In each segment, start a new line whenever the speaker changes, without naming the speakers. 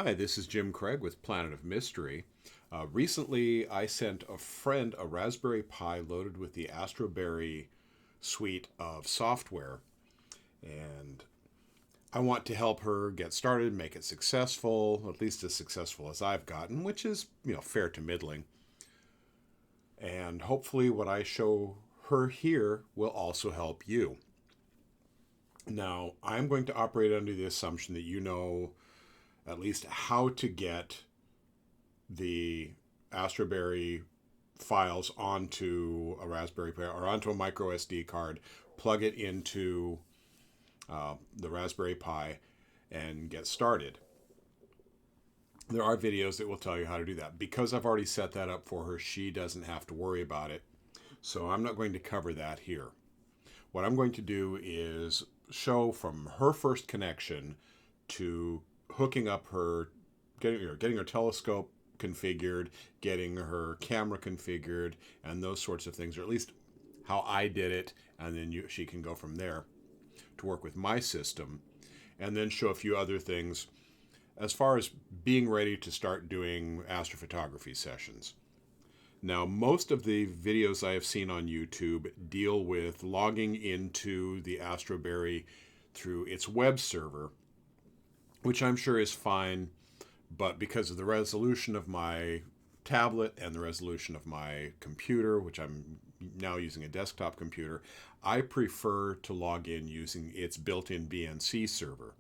Hi, this is Jim Craig with Planet of Mystery. Recently, I sent a friend a Raspberry Pi loaded with the Astroberry suite of software, and I want to help her get started, make it successful, at least as successful as I've gotten, which is, fair to middling. And hopefully, what I show her here will also help you. Now, I'm going to operate under the assumption that you know at least how to get the Astroberry files onto a Raspberry Pi or onto a micro SD card, plug it into the Raspberry Pi, and get started. There are videos that will tell you how to do that. Because I've already set that up for her, she doesn't have to worry about it. So I'm not going to cover that here. What I'm going to do is show from her first connection to hooking up her, getting her telescope configured, getting her camera configured, and those sorts of things, or at least how I did it, and then she can go from there to work with my system, and then show a few other things as far as being ready to start doing astrophotography sessions. Now, most of the videos I have seen on YouTube deal with logging into the Astroberry through its web server, which I'm sure is fine, but because of the resolution of my tablet and the resolution of my computer, which I'm now using a desktop computer, I prefer to log in using its built-in VNC server.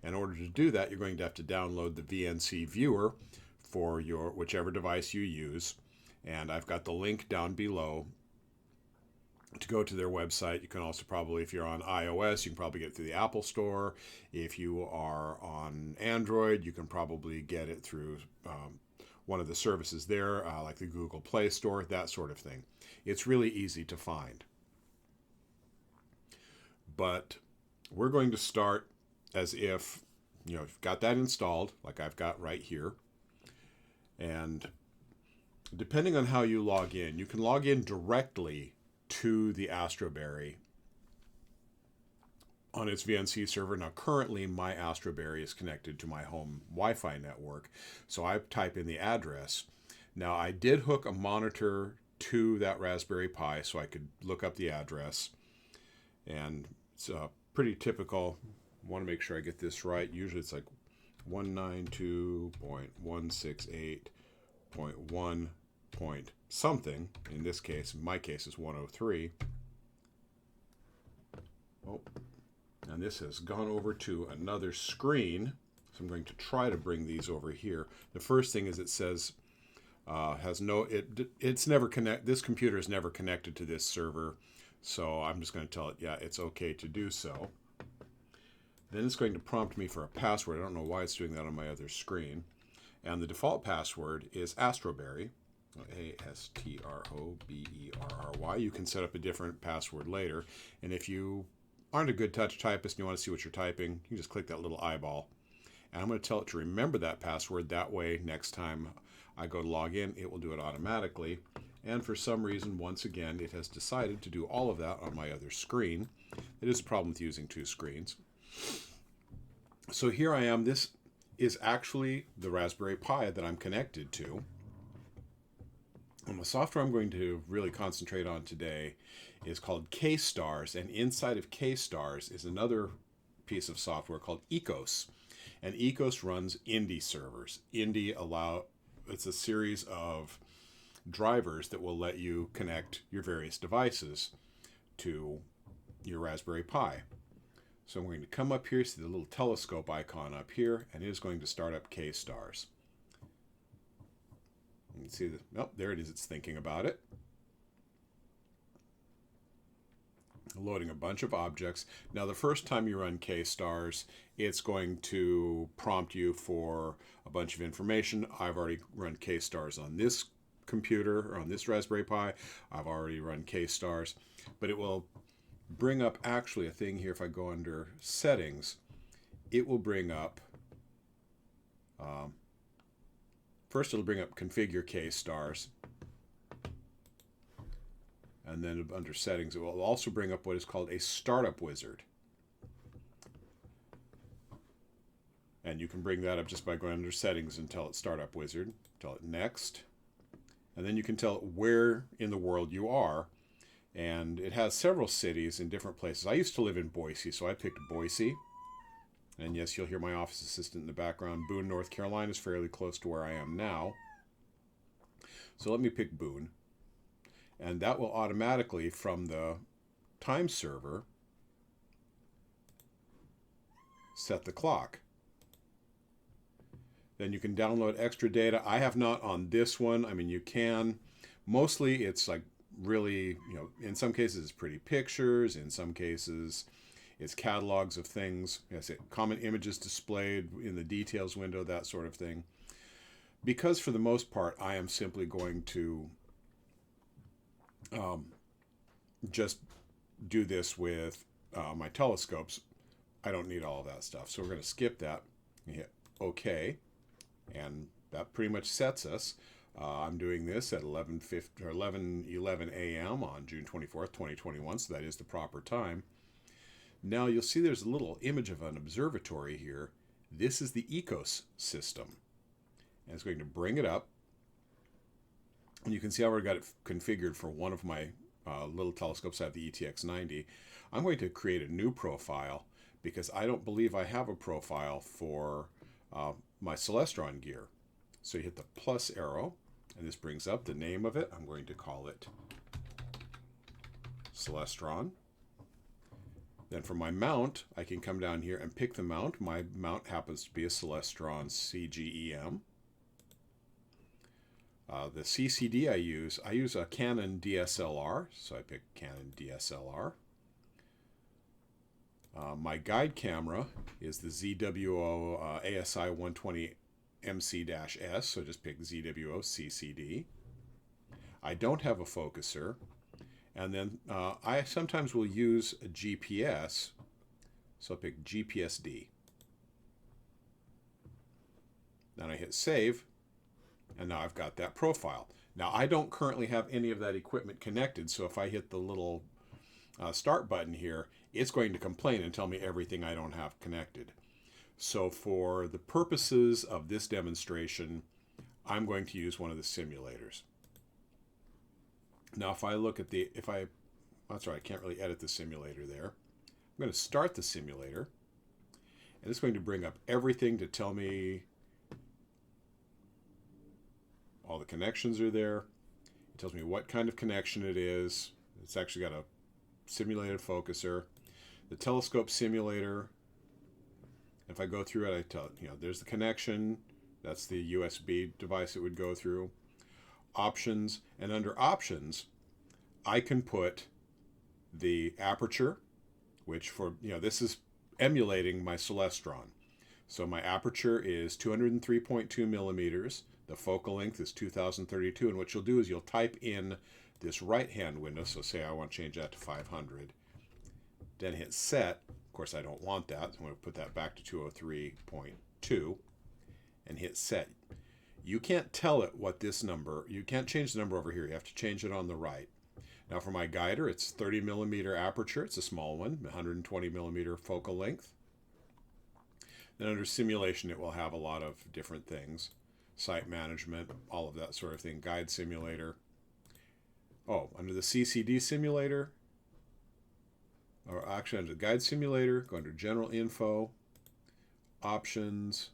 In order to do that, you're going to have to download the VNC viewer for your whichever device you use, and I've got the link down below to go to their website. You can also probably, if you're on iOS, you can probably get it through the Apple Store. If you are on Android, you can probably get it through one of the services there, like the Google Play Store, that sort of thing. It's really easy to find. But we're going to start as if, you've got that installed, like I've got right here. And depending on how you log in, you can log in directly to the Astroberry on its VNC server. Now, currently, my Astroberry is connected to my home Wi-Fi network, so I type in the address. Now, I did hook a monitor to that Raspberry Pi so I could look up the address, and it's pretty typical. I want to make sure I get this right. Usually, it's like 192.168.1 point something. In this case, in my case, is 103. Oh, and this has gone over to another screen, so I'm going to try to bring these over here. The first thing is it says it's never connect. This computer is never connected to this server, so I'm just going to tell it, yeah, it's okay to do so. Then it's going to prompt me for a password. I don't know why it's doing that on my other screen. And the default password is Astroberry. Astroberry. You can set up a different password later. And if you aren't a good touch typist and you want to see what you're typing, you can just click that little eyeball. And I'm going to tell it to remember that password. That way, next time I go to log in, it will do it automatically. And for some reason, once again, it has decided to do all of that on my other screen. It is a problem with using two screens. So here I am. This is actually the Raspberry Pi that I'm connected to. And the software I'm going to really concentrate on today is called KStars, and inside of KStars is another piece of software called Ecos. And Ecos runs Indie servers. It's a series of drivers that will let you connect your various devices to your Raspberry Pi. So I'm going to come up here, see the little telescope icon up here, and it is going to start up KStars. You can see there it is, it's thinking about it. Loading a bunch of objects. Now, the first time you run KStars, it's going to prompt you for a bunch of information. I've already run KStars on this computer, or on this Raspberry Pi. I've already run KStars, but it will bring up actually a thing here. If I go under settings, it will bring up first it'll bring up configure KStars, and then under settings it will also bring up what is called a startup wizard. And you can bring that up just by going under settings and tell it Startup Wizard, tell it next. And then you can tell it where in the world you are. And it has several cities in different places. I used to live in Boise, so I picked Boise. And yes, you'll hear my office assistant in the background. Boone, North Carolina is fairly close to where I am now. So let me pick Boone. And that will automatically, from the time server, set the clock. Then you can download extra data. I have not on this one. I mean, you can. Mostly it's like really, in some cases it's pretty pictures. In some cases it's catalogs of things. I say common images displayed in the details window, that sort of thing. Because for the most part, I am simply going to just do this with my telescopes. I don't need all of that stuff. So we're going to skip that and hit OK. And that pretty much sets us. I'm doing this at 11:11 a.m. on June 24th, 2021. So that is the proper time. Now you'll see there's a little image of an observatory here. This is the ecosystem. And it's going to bring it up. And you can see I've already got it configured for one of my little telescopes. I have the ETX90. I'm going to create a new profile because I don't believe I have a profile for my Celestron gear. So you hit the plus arrow, and this brings up the name of it. I'm going to call it Celestron. Then for my mount, I can come down here and pick the mount. My mount happens to be a Celestron CGEM. The CCD I use a Canon DSLR, so I pick Canon DSLR. My guide camera is the ZWO ASI 120 MC-S, so just pick ZWO CCD. I don't have a focuser, and then I sometimes will use a GPS, so I pick GPSD. Then I hit save, and now I've got that profile. Now I don't currently have any of that equipment connected, so if I hit the little start button here, it's going to complain and tell me everything I don't have connected. So for the purposes of this demonstration, I'm going to use one of the simulators. Now if I look at that's right, I can't really edit the simulator there. I'm going to start the simulator, and it's going to bring up everything to tell me all the connections are there. It tells me what kind of connection it is. It's actually got a simulated focuser. The telescope simulator, if I go through it, I tell there's the connection. That's the USB device it would go through. Options, and under options, I can put the aperture, which for, this is emulating my Celestron. So my aperture is 203.2 millimeters. The focal length is 2032. And what you'll do is you'll type in this right-hand window. So say I want to change that to 500. Then hit set. Of course, I don't want that. So I'm going to put that back to 203.2 and hit set. You can't tell it what this number, you can't change the number over here. You have to change it on the right. Now for my guider, it's 30 millimeter aperture. It's a small one, 120 millimeter focal length. Then under simulation, it will have a lot of different things. Site management, all of that sort of thing. Guide simulator. Oh, under the CCD simulator, or actually under the guide simulator, go under general info, options.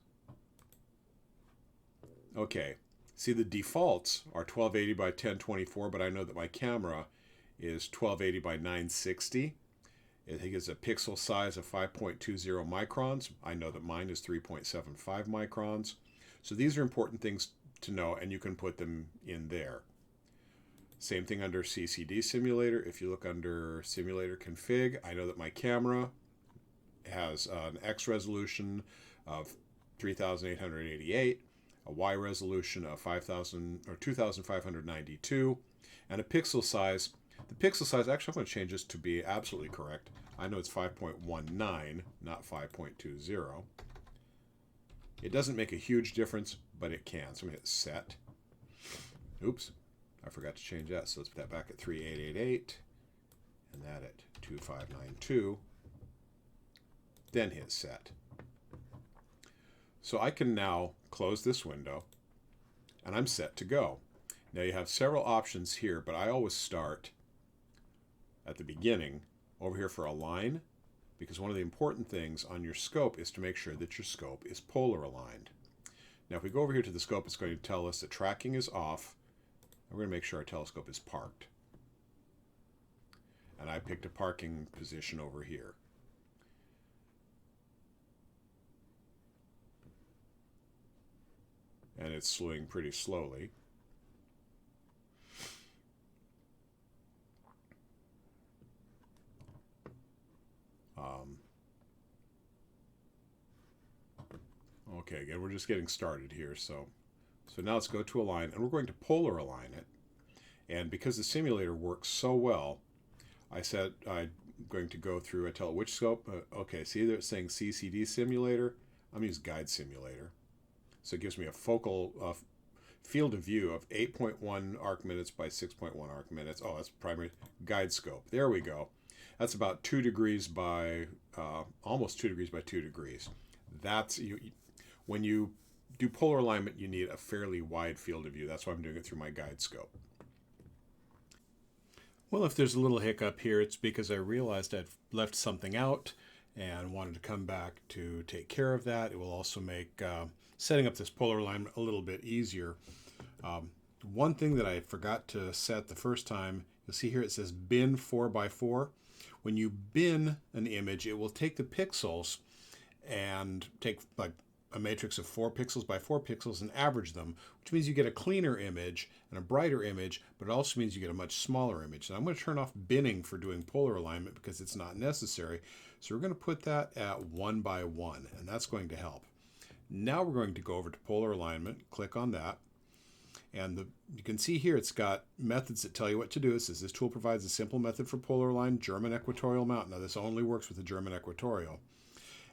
Okay, see the defaults are 1280 by 1024, but I know that my camera is 1280 by 960. I think it's a pixel size of 5.20 microns. I know that mine is 3.75 microns. So these are important things to know, and you can put them in there. Same thing under CCD simulator. If you look under simulator config, I know that my camera has an X resolution of 3888, a Y resolution of 2592, and a pixel size. The pixel size, actually I'm going to change this to be absolutely correct. I know it's 5.19, not 5.20. It doesn't make a huge difference, but it can. So I'm going to hit set. Oops, I forgot to change that. So let's put that back at 3888 and that at 2592. Then hit set. So I can now close this window and I'm set to go. Now you have several options here, but I always start at the beginning over here for align, because one of the important things on your scope is to make sure that your scope is polar aligned. Now if we go over here to the scope, it's going to tell us that tracking is off. We're going to make sure our telescope is parked. And I picked a parking position over here. And it's slewing pretty slowly. Okay, again, we're just getting started here. So now let's go to align, and we're going to polar align it. And because the simulator works so well, I said I'm going to go through, I tell it which scope. Okay, see there it's saying CCD simulator. I'm going to use guide simulator. So it gives me a focal field of view of 8.1 arc minutes by 6.1 arc minutes. Oh, that's primary guide scope. There we go. That's about 2 degrees by, almost 2 degrees by 2 degrees. That's, when you do polar alignment, you need a fairly wide field of view. That's why I'm doing it through my guide scope. Well, if there's a little hiccup here, it's because I realized I'd left something out and wanted to come back to take care of that. It will also make setting up this polar alignment a little bit easier. One thing that I forgot to set the first time, you'll see here it says bin 4x4. When you bin an image, it will take the pixels and take like a matrix of 4 pixels by 4 pixels and average them, which means you get a cleaner image and a brighter image, but it also means you get a much smaller image. And I'm going to turn off binning for doing polar alignment because it's not necessary. So we're going to put that at 1 by 1, and that's going to help. Now we're going to go over to polar alignment, click on that, and you can see here it's got methods that tell you what to do. It says this tool provides a simple method for polar aligned German equatorial mount. Now this only works with the German equatorial.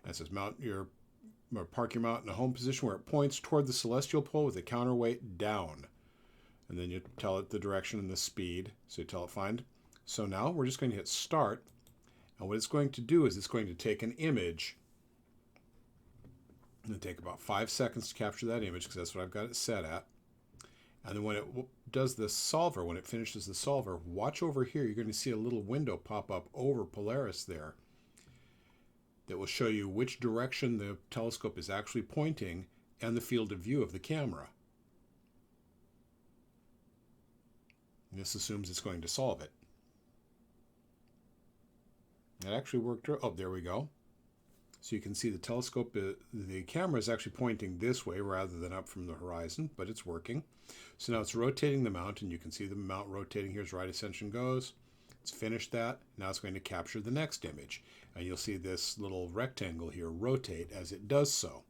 And it says park your mount in a home position where it points toward the celestial pole with a counterweight down. And then you tell it the direction and the speed. So you tell it find. So now we're just going to hit start. And what it's going to do is it's going to take an image. It'll take about 5 seconds to capture that image because that's what I've got it set at. And then when it does the solver, when it finishes the solver, watch over here. You're going to see a little window pop up over Polaris there that will show you which direction the telescope is actually pointing and the field of view of the camera. And this assumes it's going to solve it. It actually worked. Oh, there we go. So you can see the telescope, the camera is actually pointing this way rather than up from the horizon, but it's working. So now it's rotating the mount, and you can see the mount rotating here as right ascension goes. It's finished that. Now it's going to capture the next image. And you'll see this little rectangle here rotate as it does so.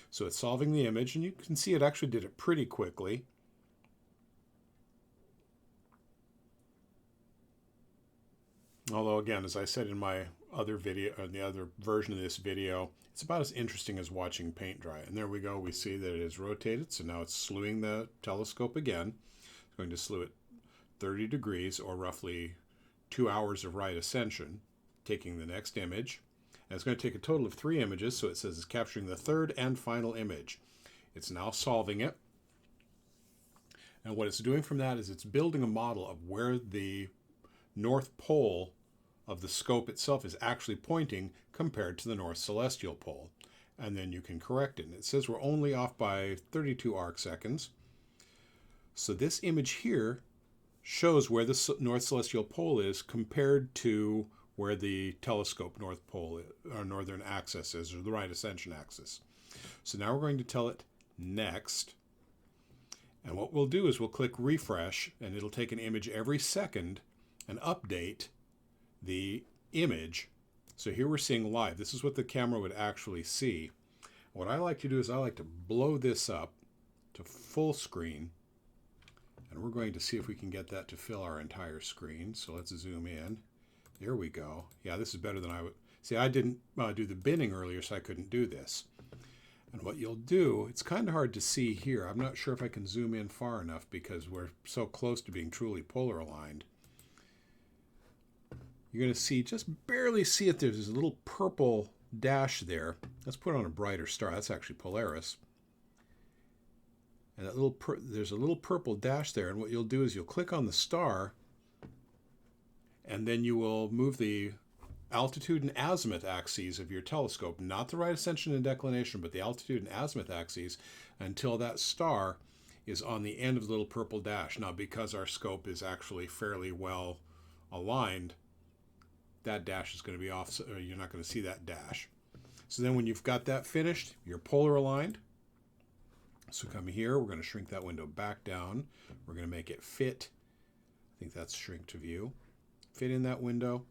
So it's solving the image, and you can see it actually did it pretty quickly. Although, again, as I said in my other video, or the other version of this video, it's about as interesting as watching paint dry. And there we go. We see that it is rotated. So now it's slewing the telescope again. It's going to slew it 30 degrees, or roughly 2 hours of right ascension, taking the next image. And it's going to take a total of 3 images. So it says it's capturing the third and final image. It's now solving it. And what it's doing from that is it's building a model of where the North Pole of the scope itself is actually pointing compared to the North Celestial Pole. And then you can correct it. And it says we're only off by 32 arc seconds. So this image here shows where the North Celestial Pole is compared to where the telescope North Pole or northern axis is, or the right ascension axis. So now we're going to tell it next. And what we'll do is we'll click refresh, and it'll take an image every second and update the image. So here we're seeing live. This is what the camera would actually see. What I like to do is I like to blow this up to full screen. And we're going to see if we can get that to fill our entire screen. So let's zoom in. There we go. Yeah, this is better than I would. See, I didn't do the binning earlier, so I couldn't do this. And what you'll do, it's kind of hard to see here. I'm not sure if I can zoom in far enough because we're so close to being truly polar aligned. You're going to see, just barely see it, there's this little purple dash there, let's put on a brighter star. That's actually Polaris. And that little there's a little purple dash there. And what you'll do is you'll click on the star, and then you will move the altitude and azimuth axes of your telescope, not the right ascension and declination, but the altitude and azimuth axes, until that star is on the end of the little purple dash. Now, because our scope is actually fairly well aligned, that dash is going to be off, so you're not going to see that dash. So then when you've got that finished, you're polar aligned. So come here, we're going to shrink that window back down. We're going to make it fit. I think that's shrink to view. Fit in that window.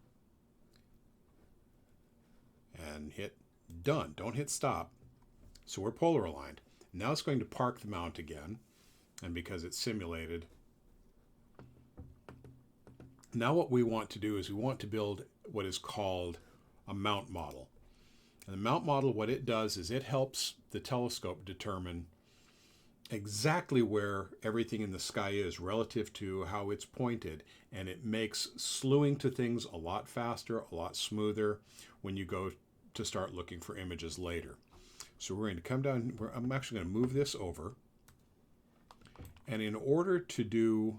And hit done. Don't hit stop. So we're polar aligned. Now it's going to park the mount again. And because it's simulated. Now what we want to do is we want to build what is called a mount model. And the mount model, what it does is it helps the telescope determine exactly where everything in the sky is relative to how it's pointed, and it makes slewing to things a lot faster, a lot smoother when you go to start looking for images later. So we're going to come down, I'm actually going to move this over, and in order to do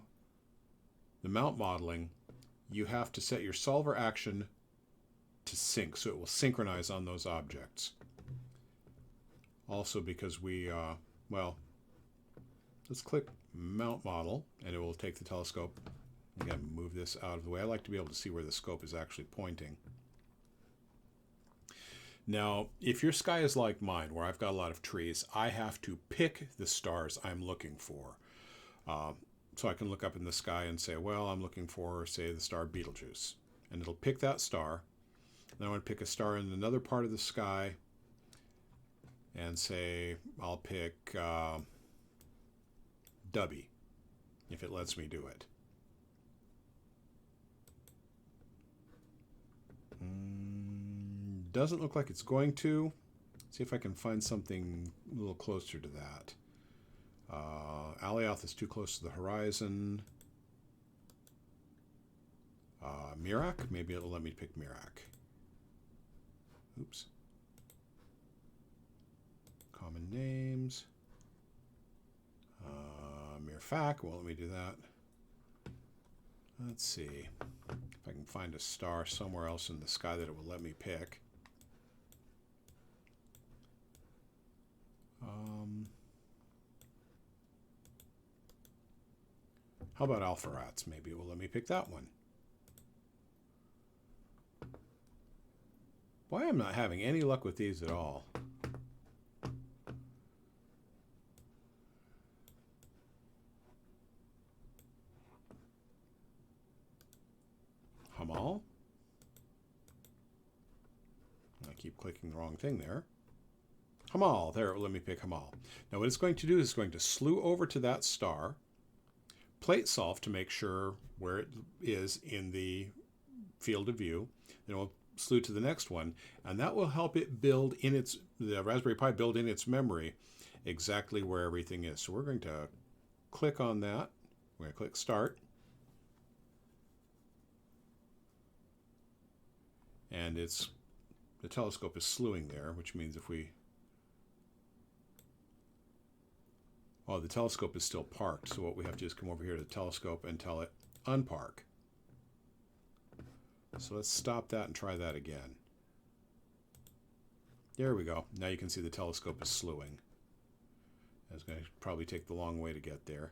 the mount modeling, you have to set your solver action to sync, so it will synchronize on those objects. Also because we, let's click Mount Model, and it will take the telescope. Again, move this out of the way. I like to be able to see where the scope is actually pointing. Now, if your sky is like mine, where I've got a lot of trees, I have to pick the stars I'm looking for. So I can look up in the sky and say, well, I'm looking for, say, the star Betelgeuse. And it'll pick that star. Then I want to pick a star in another part of the sky and say, I'll pick Dubby, if it lets me do it. Doesn't look like it's going to. See if I can find something a little closer to that. Alioth is too close to the horizon. Merak, maybe it'll let me pick Merak. Oops. Common names. Mirfak won't let me do that. Let's see if I can find a star somewhere else in the sky that it will let me pick. How about Alpharats? Maybe it will let me pick that one. Boy, I'm not having any luck with these at all. Hamal. I keep clicking the wrong thing there. Hamal. There, let me pick Hamal. Now what it's going to do is it's going to slew over to that star, plate solve to make sure where it is in the field of view. Then it will slew to the next one, and that will help it build in the Raspberry Pi build in its memory exactly where everything is. So we're going to click on that. We're going to click Start. And the telescope is slewing there, which means if we... Oh, the telescope is still parked, so what we have to do is come over here to the telescope and tell it unpark. So let's stop that and try that again. There we go. Now you can see the telescope is slewing. It's going to probably take the long way to get there.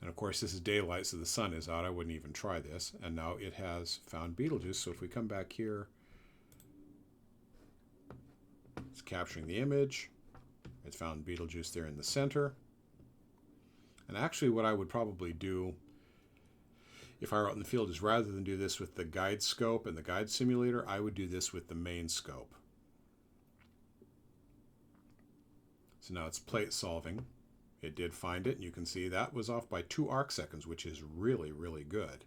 And of course this is daylight, so the sun is out. I wouldn't even try this. And now it has found Betelgeuse. So if we come back here, it's capturing the image. It's found Betelgeuse there in the center. And actually what I would probably do if I were out in the field is rather than do this with the guide scope and the guide simulator, I would do this with the main scope. So now it's plate solving. It did find it, and you can see that was off by 2 arc seconds, which is really, really good.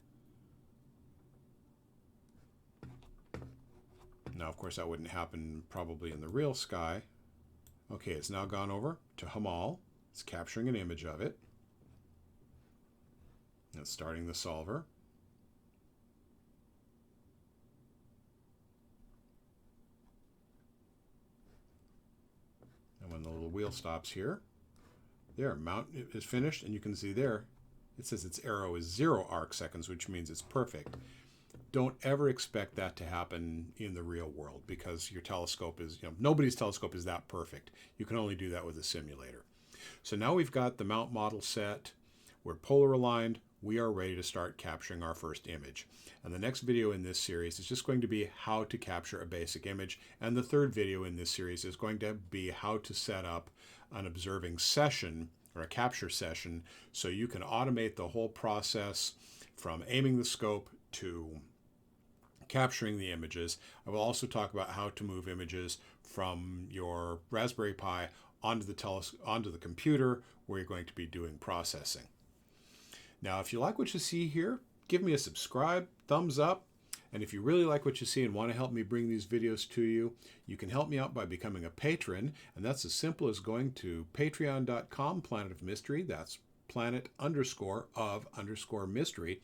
Now, of course, that wouldn't happen probably in the real sky. Okay, it's now gone over to Hamal. It's capturing an image of it. It's starting the solver. And when the little wheel stops here, there, mount is finished, and you can see there, it says its arrow is 0 arc seconds, which means it's perfect. Don't ever expect that to happen in the real world, because your telescope is, nobody's telescope is that perfect. You can only do that with a simulator. So now we've got the mount model set, we're polar aligned, we are ready to start capturing our first image. And the next video in this series is just going to be how to capture a basic image. And the third video in this series is going to be how to set up an observing session or a capture session so you can automate the whole process from aiming the scope to capturing the images. I will also talk about how to move images from your Raspberry Pi onto the computer where you're going to be doing processing. Now, if you like what you see here, give me a subscribe, thumbs up, and if you really like what you see and want to help me bring these videos to you, you can help me out by becoming a patron, and that's as simple as going to patreon.com, Planet of Mystery. That's planet_of_mystery.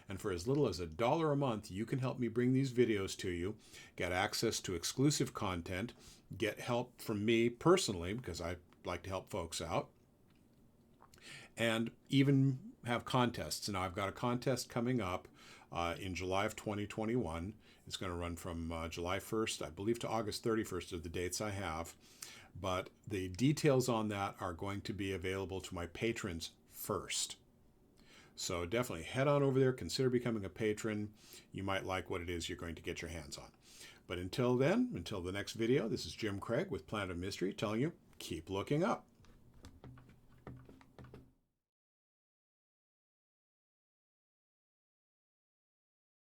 And for as little as $1 a month, you can help me bring these videos to you, get access to exclusive content, get help from me personally, because I like to help folks out, and even have contests. Now, I've got a contest coming up in July of 2021. It's going to run from July 1st, I believe, to August 31st are the dates I have. But the details on that are going to be available to my patrons first. So definitely head on over there, consider becoming a patron. You might like what it is you're going to get your hands on. But until then, until the next video, this is Jim Craig with Planet of Mystery telling you, keep looking up.